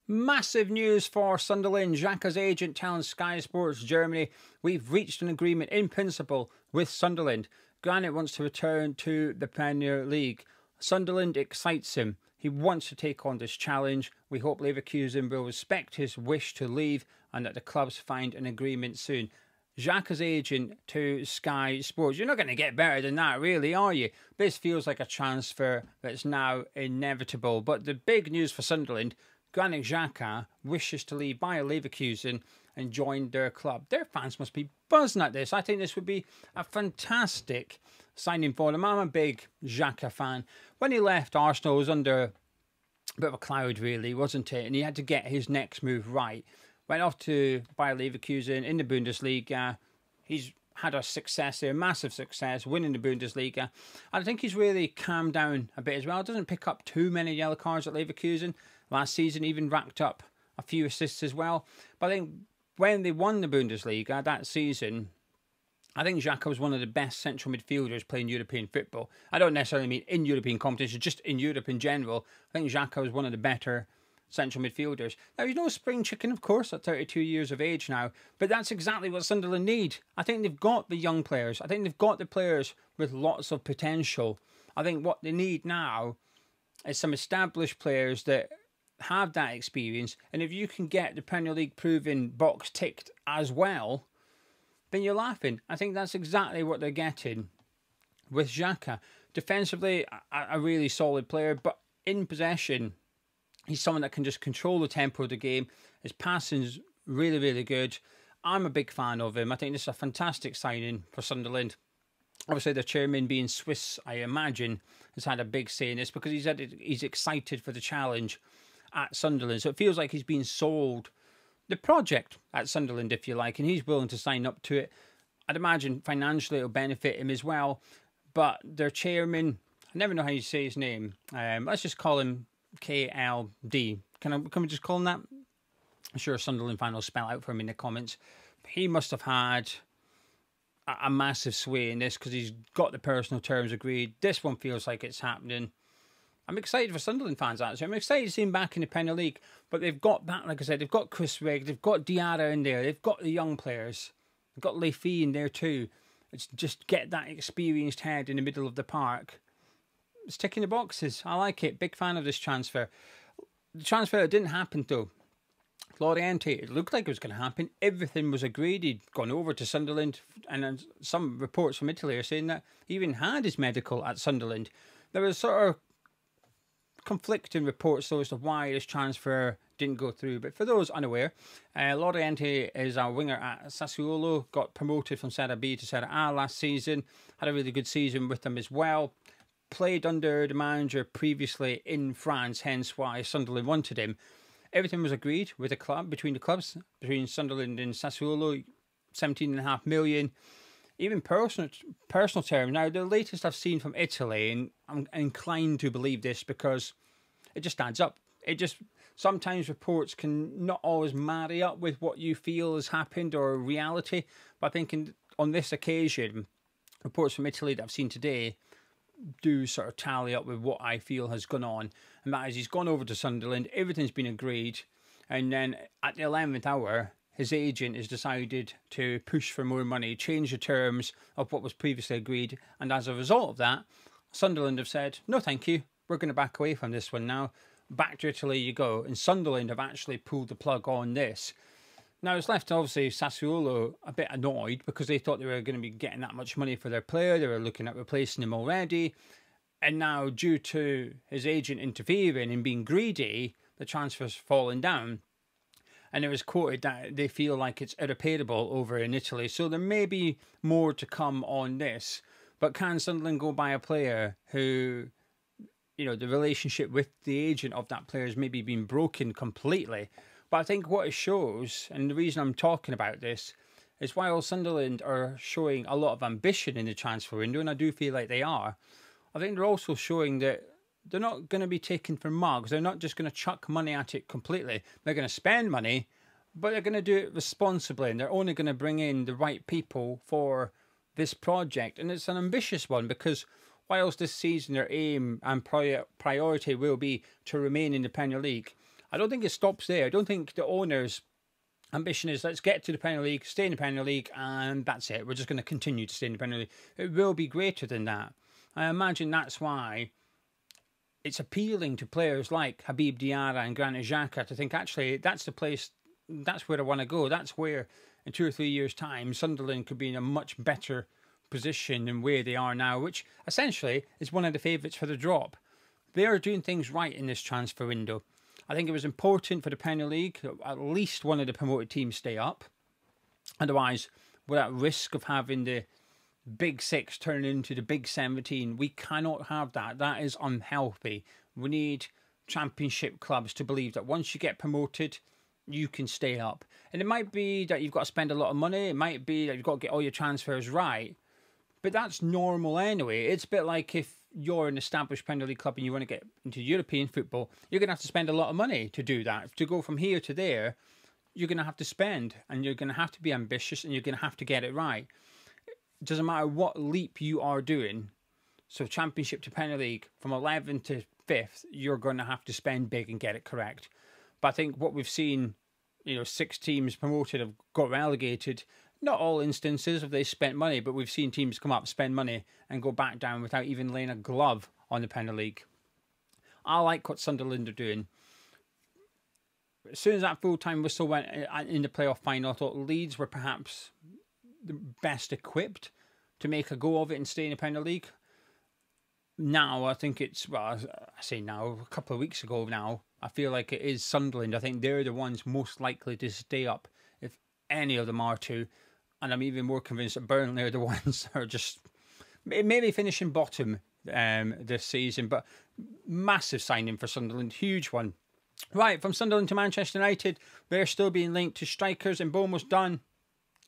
Massive news for Sunderland. Xhaka's agent tells Sky Sports Germany, "We've reached an agreement in principle with Sunderland. Granit wants to return to the Premier League. Sunderland excites him. He wants to take on this challenge. We hope Leverkusen will respect his wish to leave and that the clubs find an agreement soon." Xhaka's agent to Sky Sports. You're not going to get better than that, really, are you? This feels like a transfer that's now inevitable. But the big news for Sunderland, Granit Xhaka wishes to leave Bayer Leverkusen and join their club. Their fans must be buzzing at this. I think this would be a fantastic signing for them. I'm a big Xhaka fan. When he left, Arsenal was under a bit of a cloud, really, wasn't it? And he had to get his next move right. Went off to Bayer Leverkusen in the Bundesliga. He's had a success there, massive success, winning the Bundesliga. I think he's really calmed down a bit as well. Doesn't pick up too many yellow cards at Leverkusen. Last season, even racked up a few assists as well. But I think when they won the Bundesliga that season, I think Xhaka was one of the best central midfielders playing European football. I don't necessarily mean in European competition, just in Europe in general. I think Xhaka was one of the better central midfielders. Now, he's no spring chicken, of course, at 32 years of age now, but that's exactly what Sunderland need. I think they've got the young players. I think they've got the players with lots of potential. I think what they need now is some established players that have that experience, and if you can get the Premier League proven box ticked as well, then you're laughing. I think that's exactly what they're getting with Xhaka. Defensively, a really solid player, but in possession, he's someone that can just control the tempo of the game. His passing's really, really good. I'm a big fan of him. I think this is a fantastic signing for Sunderland. Obviously, the chairman, being Swiss, I imagine, has had a big say in this because he's excited for the challenge at Sunderland. So it feels like he's been sold the project at Sunderland, if you like, and he's willing to sign up to it. I'd imagine financially it'll benefit him as well. But their chairman, I never know how you say his name. Let's just call him KLD. Can we just call him that? I'm sure a Sunderland fan will spell out for him in the comments. But he must have had a massive sway in this because he's got the personal terms agreed. This one feels like it's happening. I'm excited for Sunderland fans, actually. I'm excited to see him back in the Premier League. But they've got that, like I said, they've got Chris Rigg, they've got Diarra in there, they've got the young players. They've got Leafy in there too. It's just get that experienced head in the middle of the park. It's ticking the boxes. I like it. Big fan of this transfer. The transfer didn't happen though. Loriente, it looked like it was going to happen. Everything was agreed. He'd gone over to Sunderland, and then some reports from Italy are saying that he even had his medical at Sunderland. There was sort of conflicting reports though as to why this transfer didn't go through. But for those unaware, Loriente is a winger at Sassuolo, got promoted from Serie B to Serie A last season, had a really good season with them as well. Played under the manager previously in France, hence why Sunderland wanted him. Everything was agreed with the club, between Sunderland and Sassuolo, 17.5 million. Even personal terms. Now, the latest I've seen from Italy, and I'm inclined to believe this because it just adds up. Sometimes reports can not always marry up with what you feel has happened or reality. But I think on this occasion, reports from Italy that I've seen today do sort of tally up with what I feel has gone on. And that is he's gone over to Sunderland, everything's been agreed, and then at the 11th hour, his agent has decided to push for more money, change the terms of what was previously agreed, and as a result of that, Sunderland have said, no thank you, we're going to back away from this one now. Back to Italy you go. And Sunderland have actually pulled the plug on this. Now, it's left, obviously, Sassuolo a bit annoyed because they thought they were going to be getting that much money for their player. They were looking at replacing him already. And now, due to his agent interfering and being greedy, the transfer's fallen down. And it was quoted that they feel like it's irreparable over in Italy. So there may be more to come on this. But can Sunderland go buy a player who, you know, the relationship with the agent of that player has maybe been broken completely? But I think what it shows, and the reason I'm talking about this, is while Sunderland are showing a lot of ambition in the transfer window, and I do feel like they are, I think they're also showing that they're not going to be taken for mugs. They're not just going to chuck money at it completely. They're going to spend money, but they're going to do it responsibly, and they're only going to bring in the right people for this project. And it's an ambitious one because whilst this season their aim and priority will be to remain in the Premier League, I don't think it stops there. I don't think the owner's ambition is, let's get to the Premier League, stay in the Premier League, and that's it. We're just going to continue to stay in the Premier League. It will be greater than that. I imagine that's why it's appealing to players like Habib Diarra and Granit Xhaka to think, actually, that's the place, that's where I want to go. That's where, in 2 or 3 years' time, Sunderland could be in a much better position than where they are now, which essentially is one of the favourites for the drop. They are doing things right in this transfer window. I think it was important for the Premier League that at least one of the promoted teams stay up. Otherwise, we're at risk of having the Big Six turn into the Big 17. We cannot have that. That is unhealthy. We need Championship clubs to believe that once you get promoted, you can stay up. And it might be that you've got to spend a lot of money. It might be that you've got to get all your transfers right. But that's normal anyway. It's a bit like if you're an established Premier League club and you want to get into European football, you're going to have to spend a lot of money to do that. To go from here to there, you're going to have to spend, and you're going to have to be ambitious, and you're going to have to get it right. It doesn't matter what leap you are doing. So Championship to Premier League, from 11th to 5th, you're going to have to spend big and get it correct. But I think what we've seen, 6 teams promoted have got relegated. Not all instances have they spent money, but we've seen teams come up, spend money, and go back down without even laying a glove on the Premier League. I like what Sunderland are doing. As soon as that full-time whistle went in the playoff final, I thought Leeds were perhaps the best equipped to make a go of it and stay in the Premier League. Now, I think it's, well, I say now, a couple of weeks ago now, I feel like it is Sunderland. I think they're the ones most likely to stay up, if any of them are to. And I'm even more convinced that Burnley are the ones that are just maybe finishing bottom this season. But massive signing for Sunderland, huge one. Right, from Sunderland to Manchester United, they're still being linked to strikers, and almost done.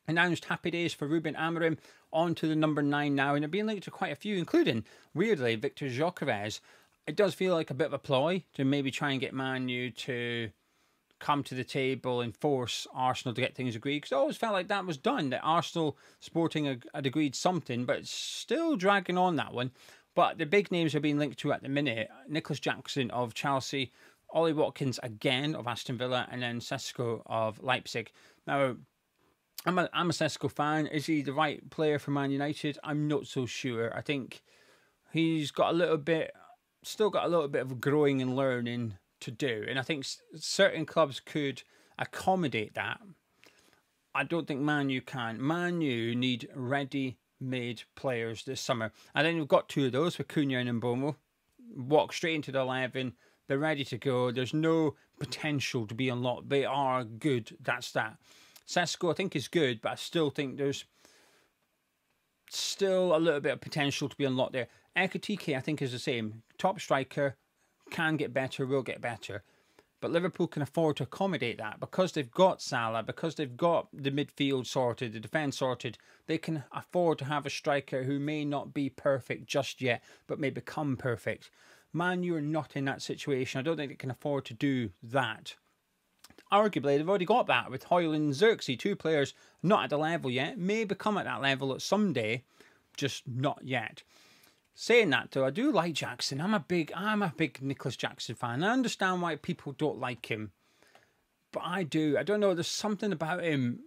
Announced happy days for Ruben Amorim, on to the number 9 now, and they're being linked to quite a few, including, weirdly, Victor Gyökeres. It does feel like a bit of a ploy to maybe try and get Man U to come to the table and force Arsenal to get things agreed, because I always felt like that was done, that Arsenal Sporting had agreed something, but it's still dragging on, that one. But the big names are being linked to at the minute: Nicholas Jackson of Chelsea, Ollie Watkins again of Aston Villa, and then Sesko of Leipzig. Now, I'm a Sesko fan. Is he the right player for Man United? I'm not so sure. I think he's got still got a little bit of growing and learning to do, and I think certain clubs could accommodate that. I don't think Man U can. Man U need ready-made players this summer. And then we've got 2 of those with Cunha and Mbomo. Walk straight into the 11. They're ready to go. There's no potential to be unlocked. They are good. That's that. Sesko, I think, is good, but I still think there's still a little bit of potential to be unlocked there. Ekitike, I think, is the same. Top striker, can get better, will get better. But Liverpool can afford to accommodate that because they've got Salah, because they've got the midfield sorted, the defence sorted. They can afford to have a striker who may not be perfect just yet, but may become perfect. Man U are not in that situation. I don't think they can afford to do that. Arguably, they've already got that with Højlund and Xerxes, 2 players not at the level yet, may become at that level at some day, just not yet. Saying that though, I do like Jackson. I'm a big Nicholas Jackson fan. I understand why people don't like him, but I do. I don't know. There's something about him.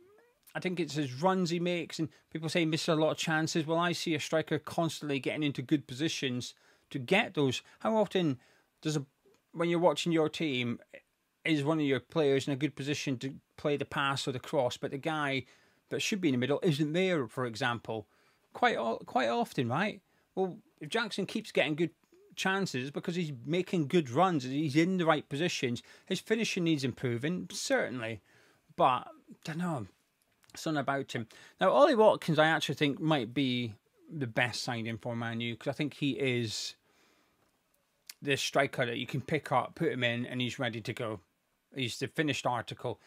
I think it's his runs he makes, and people say he misses a lot of chances. Well, I see a striker constantly getting into good positions to get those. How often when you're watching your team, is one of your players in a good position to play the pass or the cross, but the guy that should be in the middle isn't there, for example? Quite often, right? Well, if Jackson keeps getting good chances because he's making good runs, he's in the right positions, his finishing needs improving, certainly. But, I don't know, something about him. Now, Ollie Watkins, I actually think, might be the best signing for Man U, because I think he is the striker that you can pick up, put him in, and he's ready to go. He's the finished article.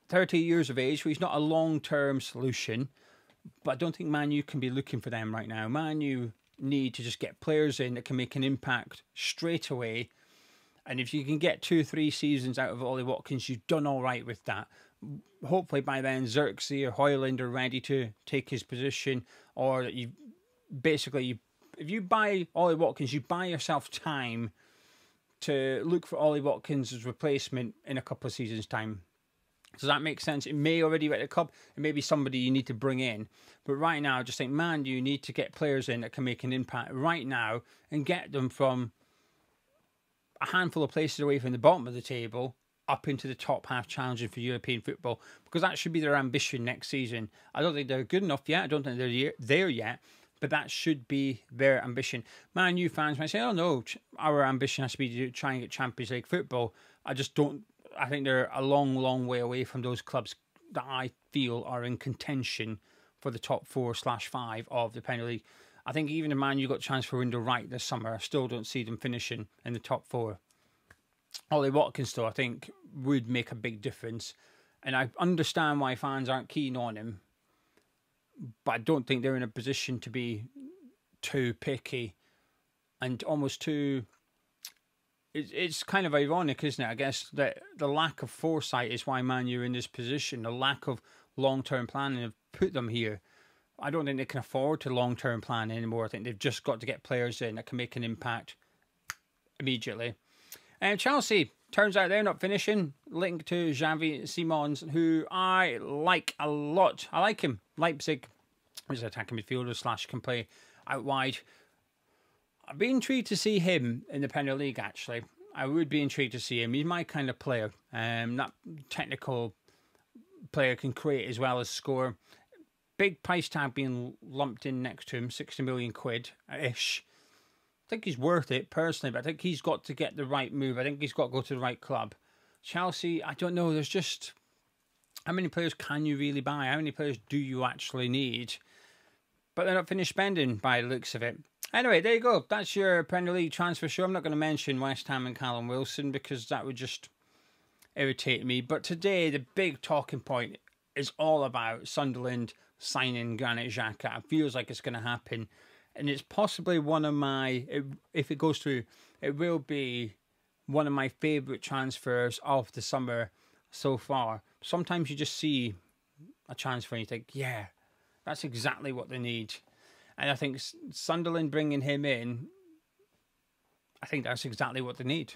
30 years of age, so he's not a long-term solution. But I don't think Man U can be looking for them right now. Man U need to just get players in that can make an impact straight away. And if you can get 2-3 seasons out of Ollie Watkins, you've done all right with that. Hopefully by then Xerxes or Højlund are ready to take his position. Or that if you buy Ollie Watkins, you buy yourself time to look for Ollie Watkins' replacement in a couple of seasons' time. Does that make sense? It may already be at the club. It may be somebody you need to bring in. But right now, I just think, man, you need to get players in that can make an impact right now and get them from a handful of places away from the bottom of the table up into the top half challenging for European football, because that should be their ambition next season. I don't think they're good enough yet. I don't think they're there yet. But that should be their ambition. Man U fans might say, oh no, our ambition has to be to try and get Champions League football. I just don't. I think they're a long, long way away from those clubs that I feel are in contention for the top 4/5 of the Premier League. I think even the Man U got transfer window right this summer, I still don't see them finishing in the top 4. Ollie Watkins, though, I think would make a big difference. And I understand why fans aren't keen on him, but I don't think they're in a position to be too picky and almost too... It's kind of ironic, isn't it? I guess that the lack of foresight is why Man U are in this position. The lack of long-term planning have put them here. I don't think they can afford to long-term plan anymore. I think they've just got to get players in that can make an impact immediately. And Chelsea, turns out they're not finishing. Linked to Xavi Simons, who I like a lot. I like him. Leipzig, he's an attacking midfielder / can play out wide. I'd be intrigued to see him in the Premier League, actually. I would be intrigued to see him. He's my kind of player. That technical player, can create as well as score. Big price tag being lumped in next to him, 60 million quid-ish. I think he's worth it, personally, but I think he's got to get the right move. I think he's got to go to the right club. Chelsea, I don't know. There's just... How many players can you really buy? How many players do you actually need? But they're not finished spending by the looks of it. Anyway, there you go. That's your Premier League transfer show. I'm not going to mention West Ham and Callum Wilson because that would just irritate me. But today, the big talking point is all about Sunderland signing Granit Xhaka. It feels like it's going to happen. And it's possibly one of my, if it goes through, it will be one of my favourite transfers of the summer so far. Sometimes you just see a transfer and you think, yeah, that's exactly what they need. And I think Sunderland bringing him in, I think that's exactly what they need.